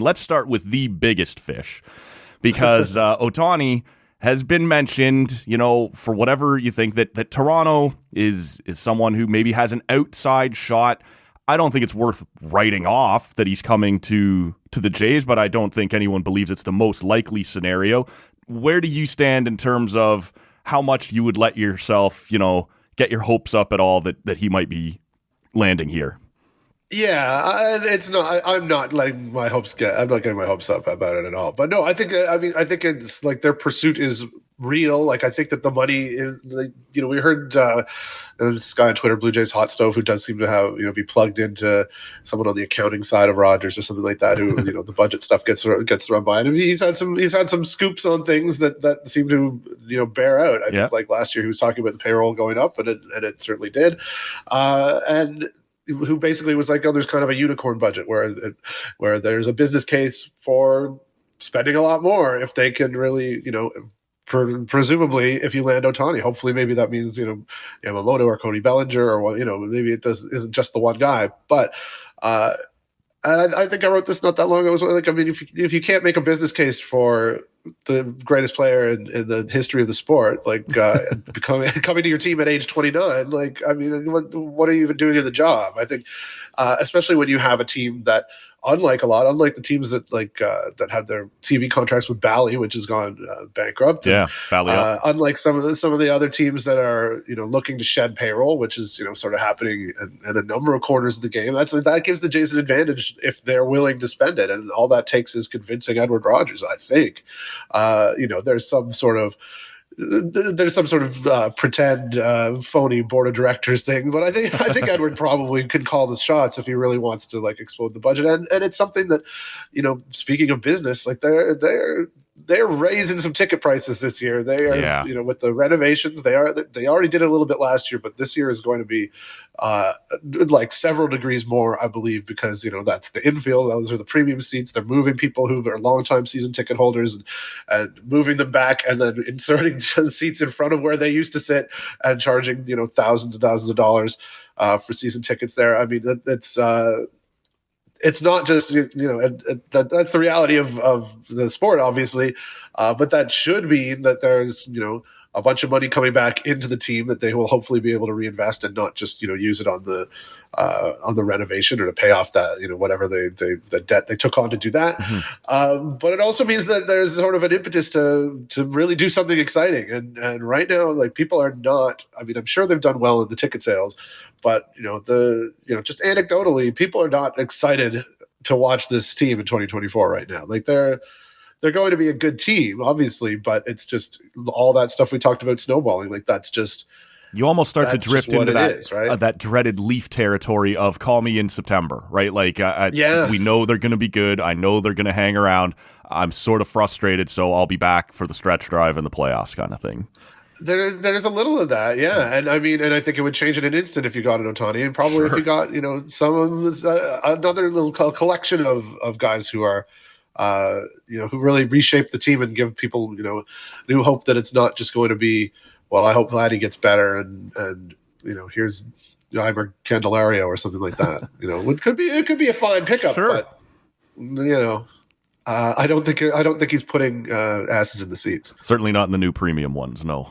Let's start with the biggest fish, because Ohtani has been mentioned, for whatever you think, that Toronto is someone who maybe has an outside shot. I don't think it's worth writing off that he's coming to the Jays, but I don't think anyone believes it's the most likely scenario. Where do you stand in terms of how much you would let yourself, get your hopes up at all that he might be landing here? Yeah, it's not. I'm not letting my hopes get. I'm not getting my hopes up about it at all. But no, I think it's like their pursuit is real. Like I think that the money is. Like, we heard this guy on Twitter, Blue Jays Hot Stove, who does seem to have be plugged into someone on the accounting side of Rogers or something like that. Who the budget stuff gets run by, and he's had some scoops on things that seem to bear out. I think like last year he was talking about the payroll going up, and it certainly did, and who basically was like, oh, there's kind of a unicorn budget where there's a business case for spending a lot more if they can really, presumably if you land Ohtani. Hopefully maybe that means, Yamamoto or Cody Bellinger or, maybe isn't just the one guy. But and I think I wrote this not that long ago. It was like, if you can't make a business case for the greatest player in the history of the sport, like coming to your team at age 29, what are you even doing in the job? I think, especially when you have a team that, unlike the teams that that had their TV contracts with Bally, which has gone bankrupt. Yeah, Bally. Unlike some of the other teams that are looking to shed payroll, which is sort of happening in a number of corners of the game. That gives the Jays an advantage if they're willing to spend it, and all that takes is convincing Edward Rogers. I think there's some sort of pretend phony board of directors thing, but I think Edward probably could call the shots if he really wants to explode the budget, and it's something that speaking of business, like they're raising some ticket prices this year. They are, with the renovations, they already did it a little bit last year, but this year is going to be several degrees more, I believe, because that's the infield. Those are the premium seats. They're moving people who are longtime season ticket holders and moving them back, and then inserting seats in front of where they used to sit and charging thousands and thousands of dollars for season tickets there. I mean, it's not just that's the reality of the sport, obviously, but that should mean that there's a bunch of money coming back into the team that they will hopefully be able to reinvest and not just use it on the renovation or to pay off that whatever the debt they took on to do that. Mm-hmm. But it also means that there's sort of an impetus to really do something exciting. And right now, people are not. I mean, I'm sure they've done well in the ticket sales, but just anecdotally, people are not excited to watch this team in 2024 right now. They're going to be a good team, obviously, but it's just all that stuff we talked about snowballing. That's just you almost start to drift into that right? That dreaded Leaf territory of call me in September, right? We know they're going to be good. I know they're going to hang around. I'm sort of frustrated, so I'll be back for the stretch drive and the playoffs kind of thing. There's a little of that, yeah. And I think it would change in an instant if you got an Ohtani, and probably if you got another little collection of guys who are. Who really reshape the team and give people, new hope that it's not just going to be, well, I hope Vladdy gets better and here's Ivor Candelario or something like that. It could be a fine pickup, sure. But I don't think he's putting asses in the seats. Certainly not in the new premium ones. No.